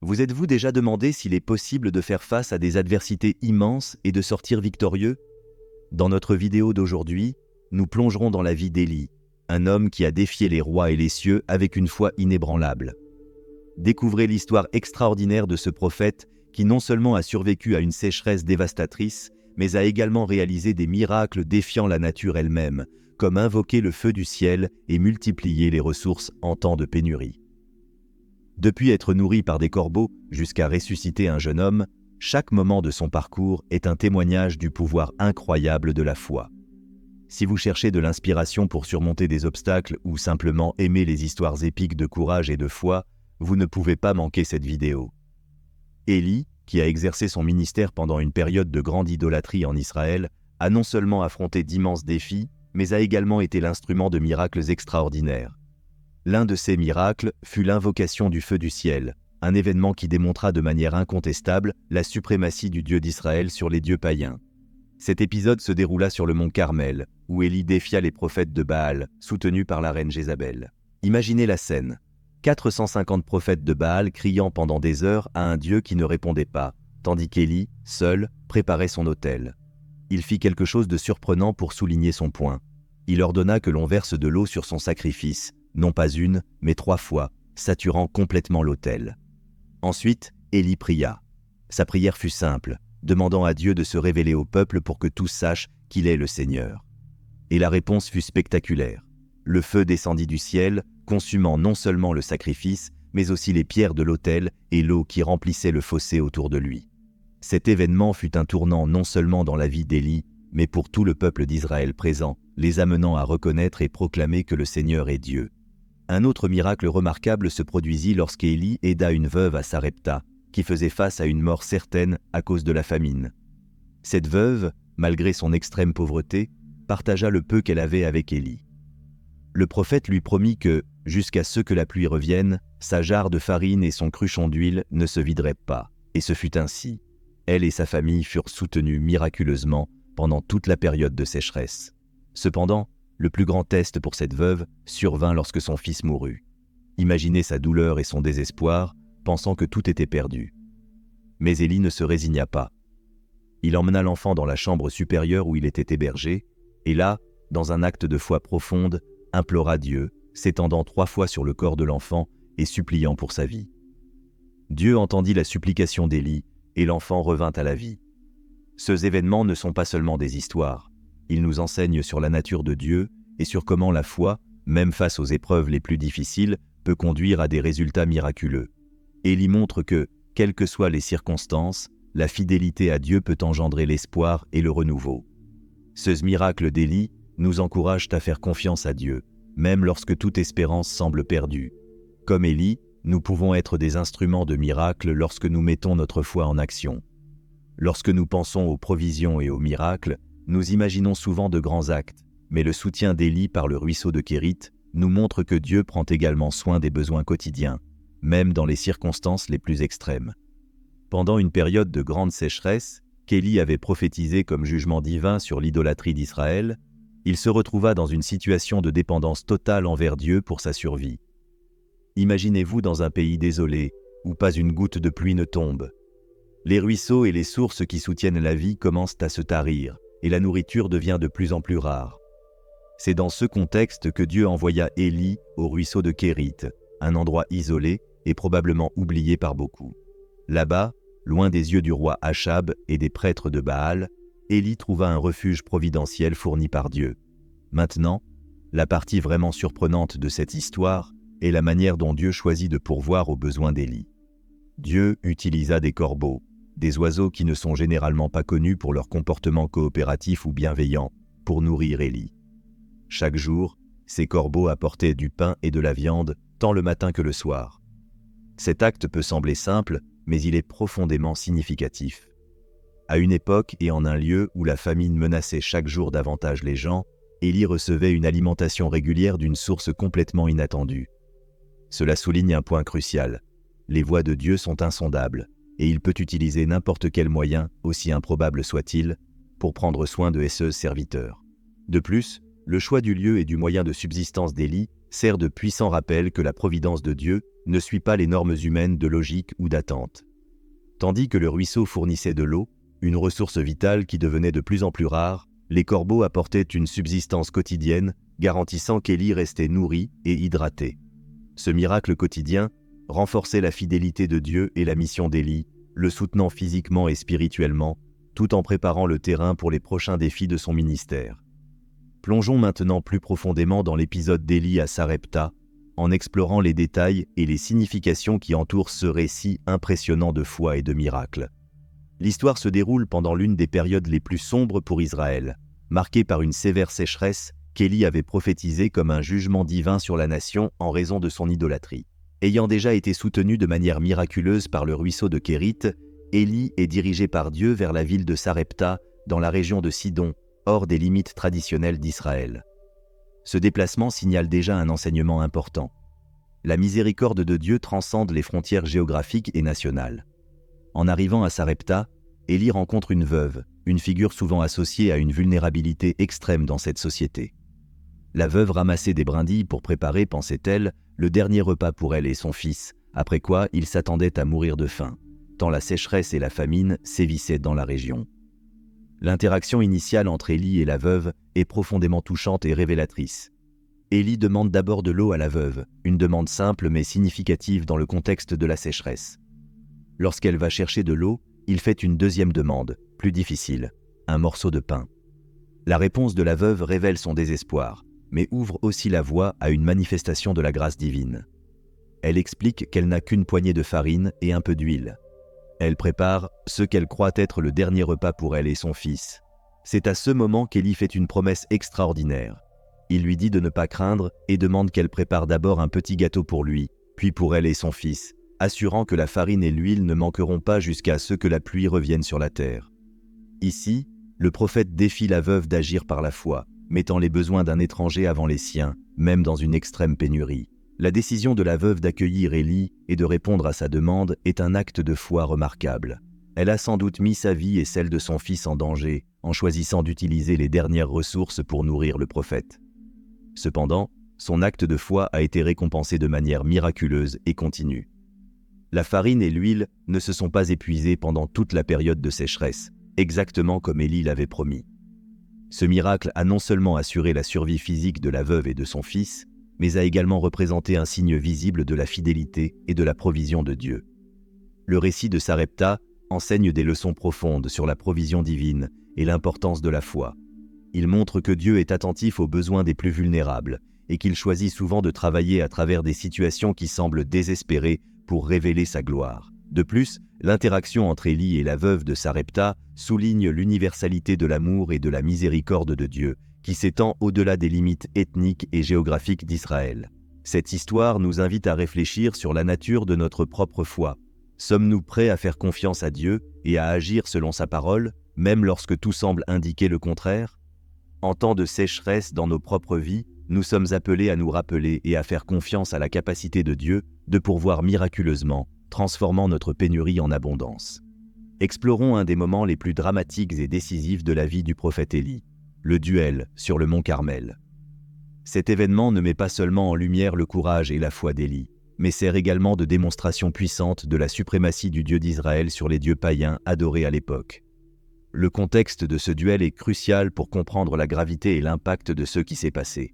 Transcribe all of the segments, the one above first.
Vous êtes-vous déjà demandé s'il est possible de faire face à des adversités immenses et de sortir victorieux? Dans notre vidéo d'aujourd'hui, nous plongerons dans la vie d'Élie, un homme qui a défié les rois et les cieux avec une foi inébranlable. Découvrez l'histoire extraordinaire de ce prophète qui non seulement a survécu à une sécheresse dévastatrice, mais a également réalisé des miracles défiant la nature elle-même, comme invoquer le feu du ciel et multiplier les ressources en temps de pénurie. Depuis être nourri par des corbeaux jusqu'à ressusciter un jeune homme, chaque moment de son parcours est un témoignage du pouvoir incroyable de la foi. Si vous cherchez de l'inspiration pour surmonter des obstacles ou simplement aimez les histoires épiques de courage et de foi, vous ne pouvez pas manquer cette vidéo. Élie, qui a exercé son ministère pendant une période de grande idolâtrie en Israël, a non seulement affronté d'immenses défis, mais a également été l'instrument de miracles extraordinaires. L'un de ces miracles fut l'invocation du feu du ciel, un événement qui démontra de manière incontestable la suprématie du Dieu d'Israël sur les dieux païens. Cet épisode se déroula sur le mont Carmel, où Élie défia les prophètes de Baal, soutenus par la reine Jézabel. Imaginez la scène. 450 prophètes de Baal criant pendant des heures à un Dieu qui ne répondait pas, tandis qu'Élie, seul, préparait son autel. Il fit quelque chose de surprenant pour souligner son point. Il ordonna que l'on verse de l'eau sur son sacrifice, non pas une, mais 3 fois, saturant complètement l'autel. Ensuite, Élie pria. Sa prière fut simple, demandant à Dieu de se révéler au peuple pour que tous sachent qu'il est le Seigneur. Et la réponse fut spectaculaire. Le feu descendit du ciel, consumant non seulement le sacrifice, mais aussi les pierres de l'autel et l'eau qui remplissait le fossé autour de lui. Cet événement fut un tournant non seulement dans la vie d'Élie, mais pour tout le peuple d'Israël présent, les amenant à reconnaître et proclamer que le Seigneur est Dieu. Un autre miracle remarquable se produisit lorsqu'Élie aida une veuve à Sarepta, qui faisait face à une mort certaine à cause de la famine. Cette veuve, malgré son extrême pauvreté, partagea le peu qu'elle avait avec Élie. Le prophète lui promit que, jusqu'à ce que la pluie revienne, sa jarre de farine et son cruchon d'huile ne se videraient pas. Et ce fut ainsi. Elle et sa famille furent soutenues miraculeusement pendant toute la période de sécheresse. Cependant, le plus grand test pour cette veuve survint lorsque son fils mourut. Imaginez sa douleur et son désespoir, pensant que tout était perdu. Mais Élie ne se résigna pas. Il emmena l'enfant dans la chambre supérieure où il était hébergé, et là, dans un acte de foi profonde, implora Dieu, s'étendant 3 fois sur le corps de l'enfant et suppliant pour sa vie. Dieu entendit la supplication d'Élie, et l'enfant revint à la vie. Ces événements ne sont pas seulement des histoires. Ils nous enseignent sur la nature de Dieu et sur comment la foi, même face aux épreuves les plus difficiles, peut conduire à des résultats miraculeux. Élie montre que, quelles que soient les circonstances, la fidélité à Dieu peut engendrer l'espoir et le renouveau. Ce miracle d'Élie nous encourage à faire confiance à Dieu, même lorsque toute espérance semble perdue. Comme Élie, nous pouvons être des instruments de miracle lorsque nous mettons notre foi en action. Lorsque nous pensons aux provisions et aux miracles, nous imaginons souvent de grands actes, mais le soutien d'Élie par le ruisseau de Kérit nous montre que Dieu prend également soin des besoins quotidiens, même dans les circonstances les plus extrêmes. Pendant une période de grande sécheresse, qu'Élie avait prophétisé comme jugement divin sur l'idolâtrie d'Israël, il se retrouva dans une situation de dépendance totale envers Dieu pour sa survie. Imaginez-vous dans un pays désolé, où pas une goutte de pluie ne tombe. Les ruisseaux et les sources qui soutiennent la vie commencent à se tarir, et la nourriture devient de plus en plus rare. C'est dans ce contexte que Dieu envoya Élie au ruisseau de Kérit, un endroit isolé et probablement oublié par beaucoup. Là-bas, loin des yeux du roi Achab et des prêtres de Baal, Élie trouva un refuge providentiel fourni par Dieu. Maintenant, la partie vraiment surprenante de cette histoire est la manière dont Dieu choisit de pourvoir aux besoins d'Élie. Dieu utilisa des corbeaux, des oiseaux qui ne sont généralement pas connus pour leur comportement coopératif ou bienveillant, pour nourrir Élie. Chaque jour, ces corbeaux apportaient du pain et de la viande, tant le matin que le soir. Cet acte peut sembler simple, mais il est profondément significatif. À une époque et en un lieu où la famine menaçait chaque jour davantage les gens, Élie recevait une alimentation régulière d'une source complètement inattendue. Cela souligne un point crucial. Les voies de Dieu sont insondables, et il peut utiliser n'importe quel moyen, aussi improbable soit-il, pour prendre soin de ses serviteurs. De plus, le choix du lieu et du moyen de subsistance d'Élie sert de puissant rappel que la providence de Dieu ne suit pas les normes humaines de logique ou d'attente. Tandis que le ruisseau fournissait de l'eau, une ressource vitale qui devenait de plus en plus rare, les corbeaux apportaient une subsistance quotidienne, garantissant qu'Élie restait nourri et hydraté. Ce miracle quotidien renforçait la fidélité de Dieu et la mission d'Élie, le soutenant physiquement et spirituellement, tout en préparant le terrain pour les prochains défis de son ministère. Plongeons maintenant plus profondément dans l'épisode d'Élie à Sarepta, en explorant les détails et les significations qui entourent ce récit impressionnant de foi et de miracles. L'histoire se déroule pendant l'une des périodes les plus sombres pour Israël, marquée par une sévère sécheresse qu'Élie avait prophétisée comme un jugement divin sur la nation en raison de son idolâtrie. Ayant déjà été soutenu de manière miraculeuse par le ruisseau de Kérit, Élie est dirigé par Dieu vers la ville de Sarepta, dans la région de Sidon, hors des limites traditionnelles d'Israël. Ce déplacement signale déjà un enseignement important. La miséricorde de Dieu transcende les frontières géographiques et nationales. En arrivant à Sarepta, Élie rencontre une veuve, une figure souvent associée à une vulnérabilité extrême dans cette société. La veuve ramassait des brindilles pour préparer, pensait-elle, le dernier repas pour elle et son fils, après quoi il s'attendait à mourir de faim, tant la sécheresse et la famine sévissaient dans la région. L'interaction initiale entre Élie et la veuve est profondément touchante et révélatrice. Élie demande d'abord de l'eau à la veuve, une demande simple mais significative dans le contexte de la sécheresse. Lorsqu'elle va chercher de l'eau, il fait une deuxième demande, plus difficile, un morceau de pain. La réponse de la veuve révèle son désespoir, mais ouvre aussi la voie à une manifestation de la grâce divine. Elle explique qu'elle n'a qu'une poignée de farine et un peu d'huile. Elle prépare ce qu'elle croit être le dernier repas pour elle et son fils. C'est à ce moment qu'Élie fait une promesse extraordinaire. Il lui dit de ne pas craindre et demande qu'elle prépare d'abord un petit gâteau pour lui, puis pour elle et son fils, assurant que la farine et l'huile ne manqueront pas jusqu'à ce que la pluie revienne sur la terre. Ici, le prophète défie la veuve d'agir par la foi, mettant les besoins d'un étranger avant les siens, même dans une extrême pénurie. La décision de la veuve d'accueillir Élie et de répondre à sa demande est un acte de foi remarquable. Elle a sans doute mis sa vie et celle de son fils en danger en choisissant d'utiliser les dernières ressources pour nourrir le prophète. Cependant, son acte de foi a été récompensé de manière miraculeuse et continue. La farine et l'huile ne se sont pas épuisées pendant toute la période de sécheresse, exactement comme Élie l'avait promis. Ce miracle a non seulement assuré la survie physique de la veuve et de son fils, mais a également représenté un signe visible de la fidélité et de la provision de Dieu. Le récit de Sarepta enseigne des leçons profondes sur la provision divine et l'importance de la foi. Il montre que Dieu est attentif aux besoins des plus vulnérables et qu'il choisit souvent de travailler à travers des situations qui semblent désespérées pour révéler sa gloire. De plus, l'interaction entre Élie et la veuve de Sarepta souligne l'universalité de l'amour et de la miséricorde de Dieu, qui s'étend au-delà des limites ethniques et géographiques d'Israël. Cette histoire nous invite à réfléchir sur la nature de notre propre foi. Sommes-nous prêts à faire confiance à Dieu et à agir selon sa parole, même lorsque tout semble indiquer le contraire? En temps de sécheresse dans nos propres vies, nous sommes appelés à nous rappeler et à faire confiance à la capacité de Dieu de pourvoir miraculeusement, transformant notre pénurie en abondance. Explorons un des moments les plus dramatiques et décisifs de la vie du prophète Élie, le duel sur le mont Carmel. Cet événement ne met pas seulement en lumière le courage et la foi d'Élie, mais sert également de démonstration puissante de la suprématie du Dieu d'Israël sur les dieux païens adorés à l'époque. Le contexte de ce duel est crucial pour comprendre la gravité et l'impact de ce qui s'est passé.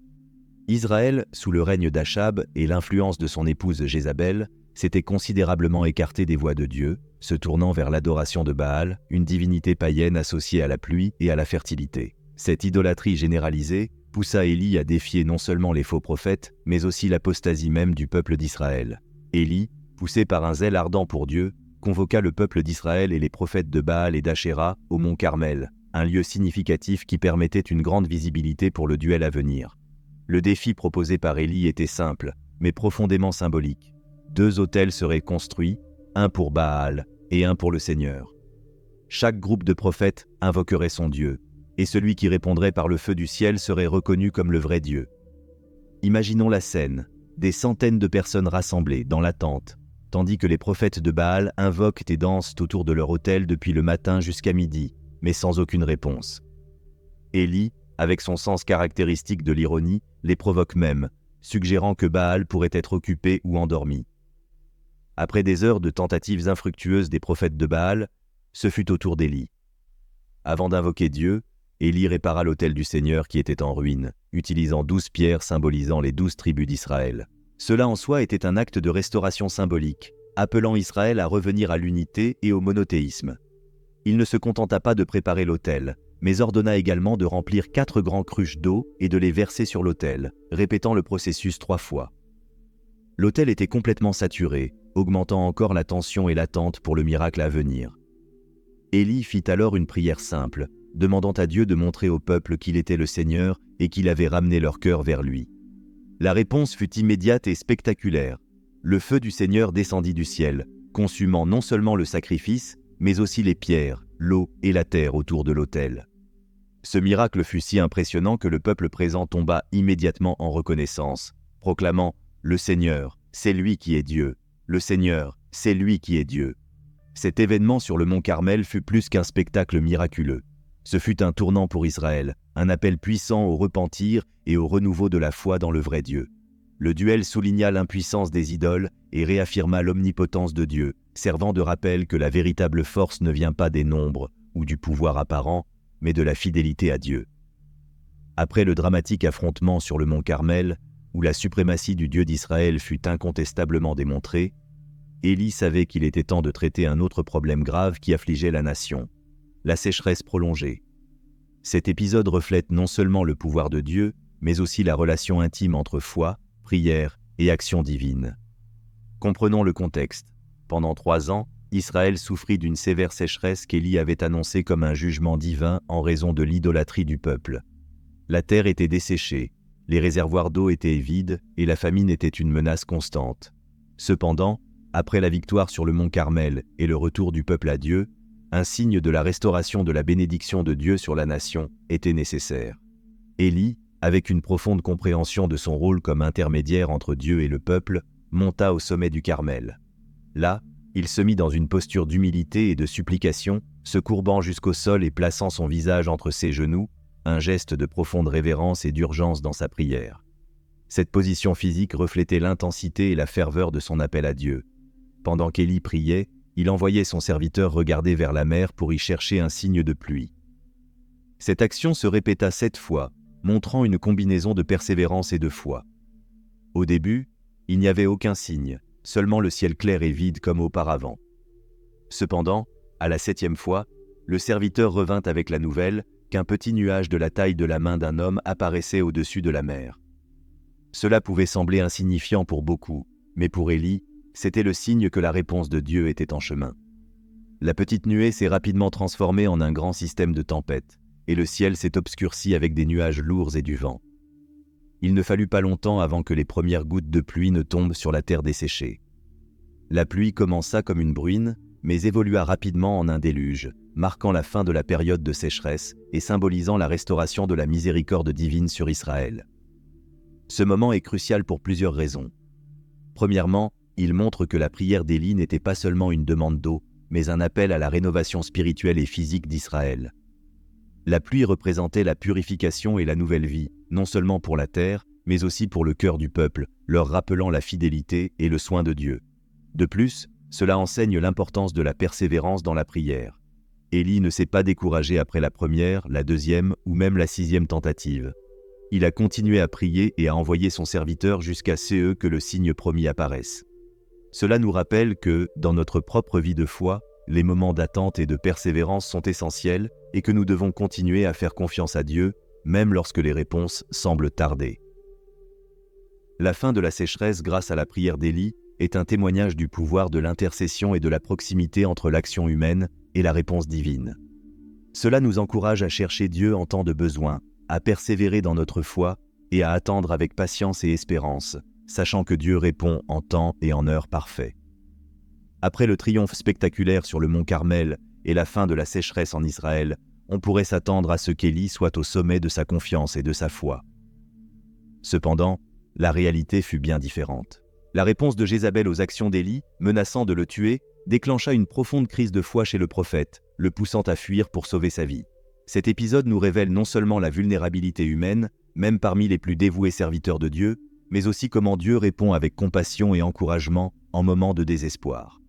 Israël, sous le règne d'Achab et l'influence de son épouse Jézabel, s'était considérablement écarté des voies de Dieu, se tournant vers l'adoration de Baal, une divinité païenne associée à la pluie et à la fertilité. Cette idolâtrie généralisée poussa Élie à défier non seulement les faux prophètes, mais aussi l'apostasie même du peuple d'Israël. Élie, poussé par un zèle ardent pour Dieu, convoqua le peuple d'Israël et les prophètes de Baal et d'Achéra au mont Carmel, un lieu significatif qui permettait une grande visibilité pour le duel à venir. Le défi proposé par Élie était simple, mais profondément symbolique. 2 autels seraient construits, un pour Baal et un pour le Seigneur. Chaque groupe de prophètes invoquerait son Dieu, et celui qui répondrait par le feu du ciel serait reconnu comme le vrai Dieu. Imaginons la scène, des centaines de personnes rassemblées dans l'attente, tandis que les prophètes de Baal invoquent et dansent autour de leur autel depuis le matin jusqu'à midi, mais sans aucune réponse. Élie, avec son sens caractéristique de l'ironie, les provoque même, suggérant que Baal pourrait être occupé ou endormi. Après des heures de tentatives infructueuses des prophètes de Baal, ce fut au tour d'Élie. Avant d'invoquer Dieu, Élie répara l'autel du Seigneur qui était en ruine, utilisant 12 pierres symbolisant les 12 tribus d'Israël. Cela en soi était un acte de restauration symbolique, appelant Israël à revenir à l'unité et au monothéisme. Il ne se contenta pas de préparer l'autel, mais ordonna également de remplir 4 grands cruches d'eau et de les verser sur l'autel, répétant le processus 3 fois. L'autel était complètement saturé, augmentant encore la tension et l'attente pour le miracle à venir. Élie fit alors une prière simple, demandant à Dieu de montrer au peuple qu'il était le Seigneur et qu'il avait ramené leur cœur vers lui. La réponse fut immédiate et spectaculaire. Le feu du Seigneur descendit du ciel, consumant non seulement le sacrifice, mais aussi les pierres, l'eau et la terre autour de l'autel. Ce miracle fut si impressionnant que le peuple présent tomba immédiatement en reconnaissance, proclamant « Le Seigneur, c'est lui qui est Dieu. Le Seigneur, c'est lui qui est Dieu. » Cet événement sur le mont Carmel fut plus qu'un spectacle miraculeux. Ce fut un tournant pour Israël, un appel puissant au repentir et au renouveau de la foi dans le vrai Dieu. Le duel souligna l'impuissance des idoles et réaffirma l'omnipotence de Dieu, servant de rappel que la véritable force ne vient pas des nombres ou du pouvoir apparent, mais de la fidélité à Dieu. Après le dramatique affrontement sur le mont Carmel, où la suprématie du Dieu d'Israël fut incontestablement démontrée, Élie savait qu'il était temps de traiter un autre problème grave qui affligeait la nation, la sécheresse prolongée. Cet épisode reflète non seulement le pouvoir de Dieu, mais aussi la relation intime entre foi, prière et action divine. Comprenons le contexte. Pendant 3 ans, Israël souffrit d'une sévère sécheresse qu'Élie avait annoncée comme un jugement divin en raison de l'idolâtrie du peuple. La terre était desséchée, les réservoirs d'eau étaient vides et la famine était une menace constante. Cependant, après la victoire sur le mont Carmel et le retour du peuple à Dieu, un signe de la restauration de la bénédiction de Dieu sur la nation était nécessaire. Élie, avec une profonde compréhension de son rôle comme intermédiaire entre Dieu et le peuple, monta au sommet du Carmel. Là, il se mit dans une posture d'humilité et de supplication, se courbant jusqu'au sol et plaçant son visage entre ses genoux, un geste de profonde révérence et d'urgence dans sa prière. Cette position physique reflétait l'intensité et la ferveur de son appel à Dieu. Pendant qu'Élie priait, il envoyait son serviteur regarder vers la mer pour y chercher un signe de pluie. Cette action se répéta 7 fois, montrant une combinaison de persévérance et de foi. Au début, il n'y avait aucun signe, seulement le ciel clair et vide comme auparavant. Cependant, à la 7e fois, le serviteur revint avec la nouvelle qu'un petit nuage de la taille de la main d'un homme apparaissait au-dessus de la mer. Cela pouvait sembler insignifiant pour beaucoup, mais pour Élie, c'était le signe que la réponse de Dieu était en chemin. La petite nuée s'est rapidement transformée en un grand système de tempête, et le ciel s'est obscurci avec des nuages lourds et du vent. Il ne fallut pas longtemps avant que les premières gouttes de pluie ne tombent sur la terre desséchée. La pluie commença comme une bruine, mais évolua rapidement en un déluge, marquant la fin de la période de sécheresse et symbolisant la restauration de la miséricorde divine sur Israël. Ce moment est crucial pour plusieurs raisons. Premièrement, il montre que la prière d'Élie n'était pas seulement une demande d'eau, mais un appel à la rénovation spirituelle et physique d'Israël. La pluie représentait la purification et la nouvelle vie, non seulement pour la terre, mais aussi pour le cœur du peuple, leur rappelant la fidélité et le soin de Dieu. De plus, cela enseigne l'importance de la persévérance dans la prière. Élie ne s'est pas découragé après la première, la deuxième ou même la 6e tentative. Il a continué à prier et à envoyer son serviteur jusqu'à ce que le signe promis apparaisse. Cela nous rappelle que, dans notre propre vie de foi, les moments d'attente et de persévérance sont essentiels et que nous devons continuer à faire confiance à Dieu, même lorsque les réponses semblent tarder. La fin de la sécheresse grâce à la prière d'Élie est un témoignage du pouvoir de l'intercession et de la proximité entre l'action humaine et la réponse divine. Cela nous encourage à chercher Dieu en temps de besoin, à persévérer dans notre foi et à attendre avec patience et espérance, sachant que Dieu répond en temps et en heure parfait. Après le triomphe spectaculaire sur le mont Carmel et la fin de la sécheresse en Israël, on pourrait s'attendre à ce qu'Élie soit au sommet de sa confiance et de sa foi. Cependant, la réalité fut bien différente. La réponse de Jézabel aux actions d'Élie, menaçant de le tuer, déclencha une profonde crise de foi chez le prophète, le poussant à fuir pour sauver sa vie. Cet épisode nous révèle non seulement la vulnérabilité humaine, même parmi les plus dévoués serviteurs de Dieu, mais aussi comment Dieu répond avec compassion et encouragement en moments de désespoir.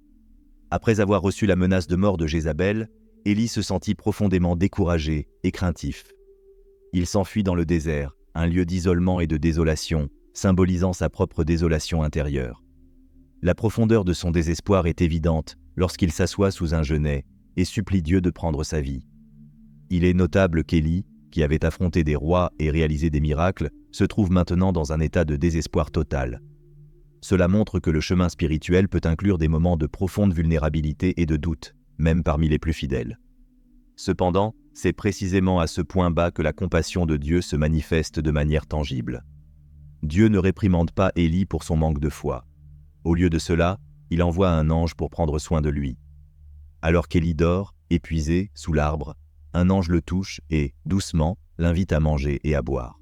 Après avoir reçu la menace de mort de Jézabel, Élie se sentit profondément découragé et craintif. Il s'enfuit dans le désert, un lieu d'isolement et de désolation, symbolisant sa propre désolation intérieure. La profondeur de son désespoir est évidente lorsqu'il s'assoit sous un genêt et supplie Dieu de prendre sa vie. Il est notable qu'Élie, qui avait affronté des rois et réalisé des miracles, se trouve maintenant dans un état de désespoir total. Cela montre que le chemin spirituel peut inclure des moments de profonde vulnérabilité et de doute, même parmi les plus fidèles. Cependant, c'est précisément à ce point bas que la compassion de Dieu se manifeste de manière tangible. Dieu ne réprimande pas Élie pour son manque de foi. Au lieu de cela, il envoie un ange pour prendre soin de lui. Alors qu'Élie dort, épuisé, sous l'arbre, un ange le touche et, doucement, l'invite à manger et à boire.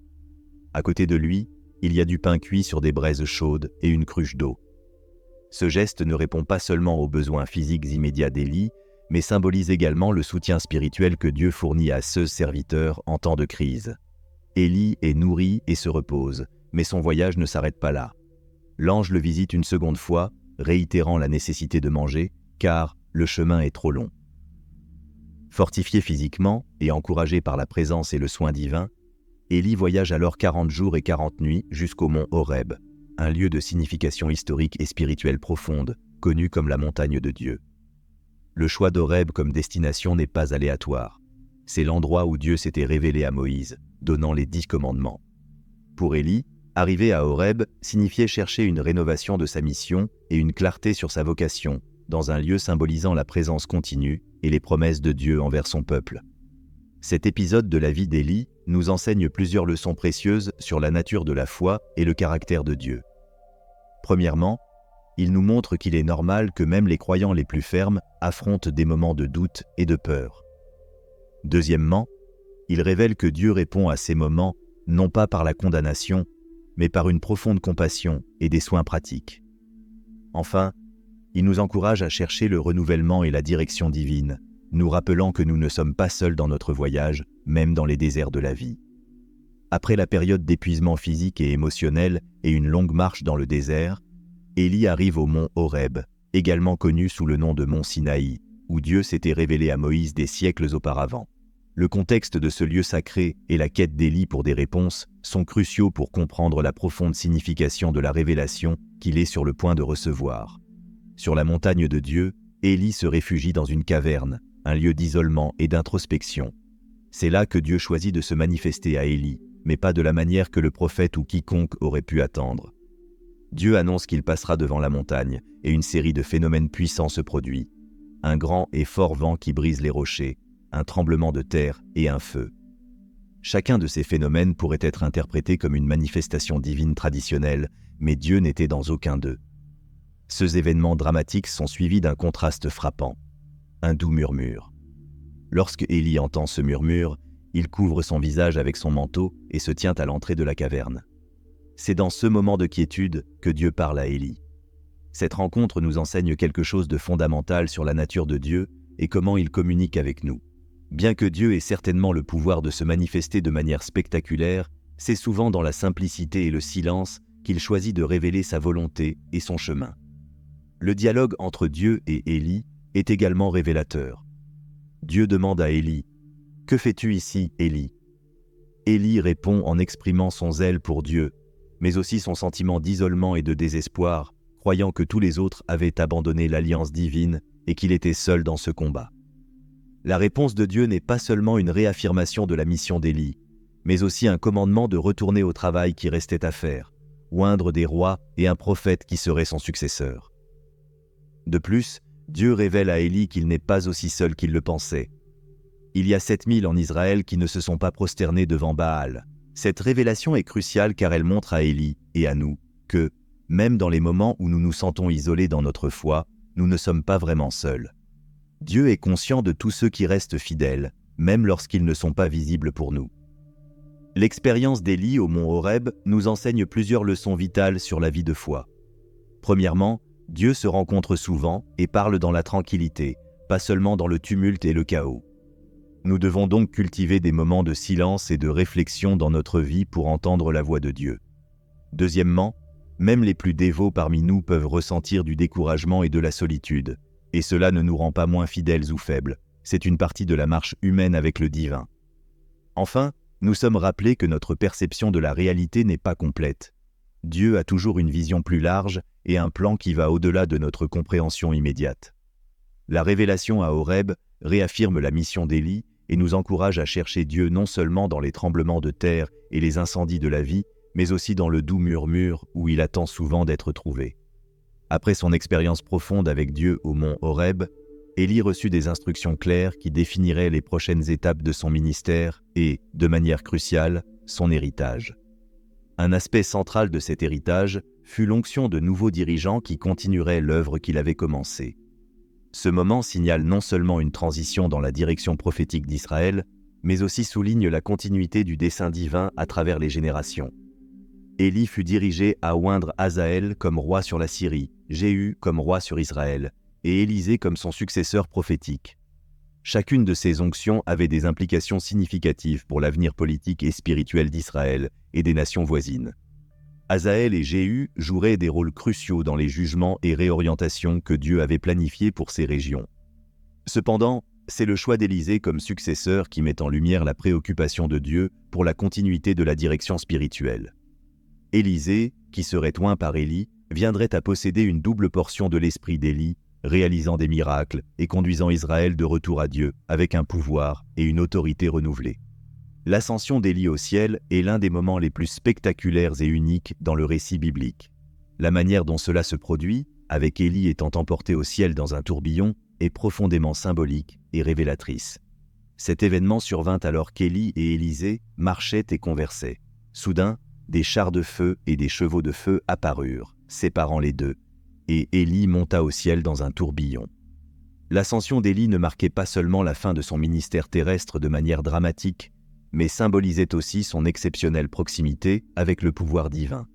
À côté de lui, il y a du pain cuit sur des braises chaudes et une cruche d'eau. Ce geste ne répond pas seulement aux besoins physiques immédiats d'Élie, mais symbolise également le soutien spirituel que Dieu fournit à ce serviteur en temps de crise. Élie est nourri et se repose, mais son voyage ne s'arrête pas là. L'ange le visite une seconde fois, réitérant la nécessité de manger, car le chemin est trop long. Fortifié physiquement et encouragé par la présence et le soin divin, Élie voyage alors 40 jours et 40 nuits jusqu'au mont Horeb, un lieu de signification historique et spirituelle profonde, connu comme la montagne de Dieu. Le choix d'Horeb comme destination n'est pas aléatoire. C'est l'endroit où Dieu s'était révélé à Moïse, donnant les 10 commandements. Pour Élie, arriver à Horeb signifiait chercher une rénovation de sa mission et une clarté sur sa vocation, dans un lieu symbolisant la présence continue et les promesses de Dieu envers son peuple. Cet épisode de la vie d'Élie nous enseigne plusieurs leçons précieuses sur la nature de la foi et le caractère de Dieu. Premièrement, il nous montre qu'il est normal que même les croyants les plus fermes affrontent des moments de doute et de peur. Deuxièmement, il révèle que Dieu répond à ces moments non pas par la condamnation, mais par une profonde compassion et des soins pratiques. Enfin, il nous encourage à chercher le renouvellement et la direction divine, nous rappelant que nous ne sommes pas seuls dans notre voyage, même dans les déserts de la vie. Après la période d'épuisement physique et émotionnel et une longue marche dans le désert, Élie arrive au mont Horeb, également connu sous le nom de mont Sinaï, où Dieu s'était révélé à Moïse des siècles auparavant. Le contexte de ce lieu sacré et la quête d'Élie pour des réponses sont cruciaux pour comprendre la profonde signification de la révélation qu'il est sur le point de recevoir. Sur la montagne de Dieu, Élie se réfugie dans une caverne, un lieu d'isolement et d'introspection. C'est là que Dieu choisit de se manifester à Élie, mais pas de la manière que le prophète ou quiconque aurait pu attendre. Dieu annonce qu'il passera devant la montagne, et une série de phénomènes puissants se produit. Un grand et fort vent qui brise les rochers, un tremblement de terre et un feu. Chacun de ces phénomènes pourrait être interprété comme une manifestation divine traditionnelle, mais Dieu n'était dans aucun d'eux. Ces événements dramatiques sont suivis d'un contraste frappant, un doux murmure. Lorsque Élie entend ce murmure, il couvre son visage avec son manteau et se tient à l'entrée de la caverne. C'est dans ce moment de quiétude que Dieu parle à Élie. Cette rencontre nous enseigne quelque chose de fondamental sur la nature de Dieu et comment il communique avec nous. Bien que Dieu ait certainement le pouvoir de se manifester de manière spectaculaire, c'est souvent dans la simplicité et le silence qu'il choisit de révéler sa volonté et son chemin. Le dialogue entre Dieu et Élie est également révélateur. Dieu demande à Élie « Que fais-tu ici, Élie ?» Élie répond en exprimant son zèle pour Dieu, mais aussi son sentiment d'isolement et de désespoir, croyant que tous les autres avaient abandonné l'alliance divine et qu'il était seul dans ce combat. La réponse de Dieu n'est pas seulement une réaffirmation de la mission d'Élie, mais aussi un commandement de retourner au travail qui restait à faire, oindre des rois et un prophète qui serait son successeur. De plus, Dieu révèle à Élie qu'il n'est pas aussi seul qu'il le pensait. Il y a 7000 en Israël qui ne se sont pas prosternés devant Baal. Cette révélation est cruciale car elle montre à Élie et à nous que, même dans les moments où nous nous sentons isolés dans notre foi, nous ne sommes pas vraiment seuls. Dieu est conscient de tous ceux qui restent fidèles, même lorsqu'ils ne sont pas visibles pour nous. L'expérience d'Élie au mont Horeb nous enseigne plusieurs leçons vitales sur la vie de foi. Premièrement, Dieu se rencontre souvent et parle dans la tranquillité, pas seulement dans le tumulte et le chaos. Nous devons donc cultiver des moments de silence et de réflexion dans notre vie pour entendre la voix de Dieu. Deuxièmement, même les plus dévots parmi nous peuvent ressentir du découragement et de la solitude, et cela ne nous rend pas moins fidèles ou faibles. C'est une partie de la marche humaine avec le divin. Enfin, nous sommes rappelés que notre perception de la réalité n'est pas complète. Dieu a toujours une vision plus large et un plan qui va au-delà de notre compréhension immédiate. La révélation à Horeb réaffirme la mission d'Élie et nous encourage à chercher Dieu non seulement dans les tremblements de terre et les incendies de la vie, mais aussi dans le doux murmure où il attend souvent d'être trouvé. Après son expérience profonde avec Dieu au mont Horeb, Élie reçut des instructions claires qui définiraient les prochaines étapes de son ministère et, de manière cruciale, son héritage. Un aspect central de cet héritage fut l'onction de nouveaux dirigeants qui continueraient l'œuvre qu'il avait commencée. Ce moment signale non seulement une transition dans la direction prophétique d'Israël, mais aussi souligne la continuité du dessein divin à travers les générations. Élie fut dirigé à oindre Hazaël comme roi sur la Syrie, Jéhu comme roi sur Israël, et Élisée comme son successeur prophétique. Chacune de ces onctions avait des implications significatives pour l'avenir politique et spirituel d'Israël et des nations voisines. Hazaël et Jéhu joueraient des rôles cruciaux dans les jugements et réorientations que Dieu avait planifiés pour ces régions. Cependant, c'est le choix d'Élisée comme successeur qui met en lumière la préoccupation de Dieu pour la continuité de la direction spirituelle. Élisée, qui serait oint par Élie, viendrait à posséder une double portion de l'esprit d'Élie, réalisant des miracles et conduisant Israël de retour à Dieu avec un pouvoir et une autorité renouvelée. L'ascension d'Élie au ciel est l'un des moments les plus spectaculaires et uniques dans le récit biblique. La manière dont cela se produit, avec Élie étant emporté au ciel dans un tourbillon, est profondément symbolique et révélatrice. Cet événement survint alors qu'Élie et Élisée marchaient et conversaient. Soudain, des chars de feu et des chevaux de feu apparurent, séparant les deux, et Élie monta au ciel dans un tourbillon. L'ascension d'Élie ne marquait pas seulement la fin de son ministère terrestre de manière dramatique, mais symbolisait aussi son exceptionnelle proximité avec le pouvoir divin.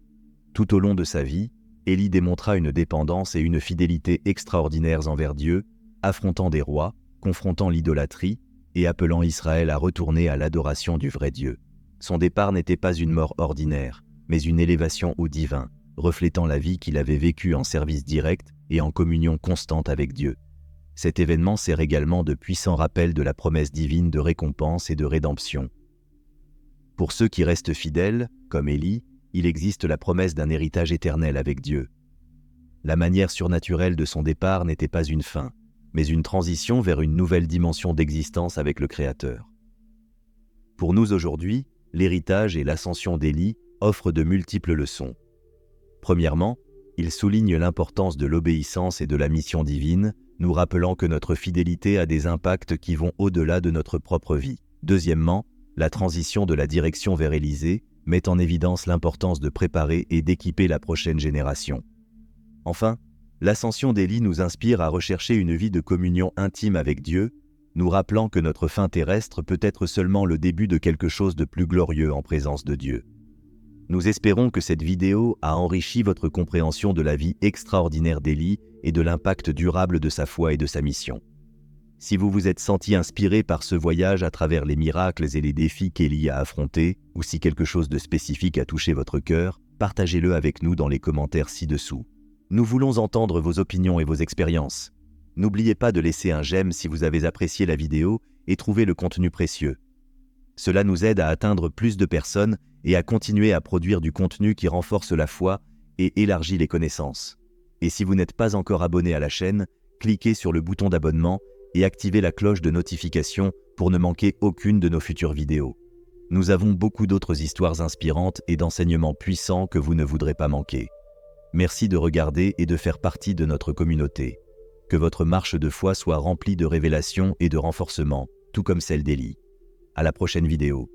Tout au long de sa vie, Élie démontra une dépendance et une fidélité extraordinaires envers Dieu, affrontant des rois, confrontant l'idolâtrie et appelant Israël à retourner à l'adoration du vrai Dieu. Son départ n'était pas une mort ordinaire, mais une élévation au divin, reflétant la vie qu'il avait vécue en service direct et en communion constante avec Dieu. Cet événement sert également de puissant rappel de la promesse divine de récompense et de rédemption. Pour ceux qui restent fidèles, comme Élie, il existe la promesse d'un héritage éternel avec Dieu. La manière surnaturelle de son départ n'était pas une fin, mais une transition vers une nouvelle dimension d'existence avec le Créateur. Pour nous aujourd'hui, l'héritage et l'ascension d'Élie offrent de multiples leçons. Premièrement, il souligne l'importance de l'obéissance et de la mission divine, nous rappelant que notre fidélité a des impacts qui vont au-delà de notre propre vie. Deuxièmement, la transition de la direction vers Élisée met en évidence l'importance de préparer et d'équiper la prochaine génération. Enfin, l'ascension d'Élie nous inspire à rechercher une vie de communion intime avec Dieu, nous rappelant que notre fin terrestre peut être seulement le début de quelque chose de plus glorieux en présence de Dieu. Nous espérons que cette vidéo a enrichi votre compréhension de la vie extraordinaire d'Élie et de l'impact durable de sa foi et de sa mission. Si vous vous êtes senti inspiré par ce voyage à travers les miracles et les défis qu'Élie a affrontés, ou si quelque chose de spécifique a touché votre cœur, partagez-le avec nous dans les commentaires ci-dessous. Nous voulons entendre vos opinions et vos expériences. N'oubliez pas de laisser un j'aime si vous avez apprécié la vidéo et trouvé le contenu précieux. Cela nous aide à atteindre plus de personnes et à continuer à produire du contenu qui renforce la foi et élargit les connaissances. Et si vous n'êtes pas encore abonné à la chaîne, cliquez sur le bouton d'abonnement et activez la cloche de notification pour ne manquer aucune de nos futures vidéos. Nous avons beaucoup d'autres histoires inspirantes et d'enseignements puissants que vous ne voudrez pas manquer. Merci de regarder et de faire partie de notre communauté. Que votre marche de foi soit remplie de révélations et de renforcement, tout comme celle d'Élie. À la prochaine vidéo.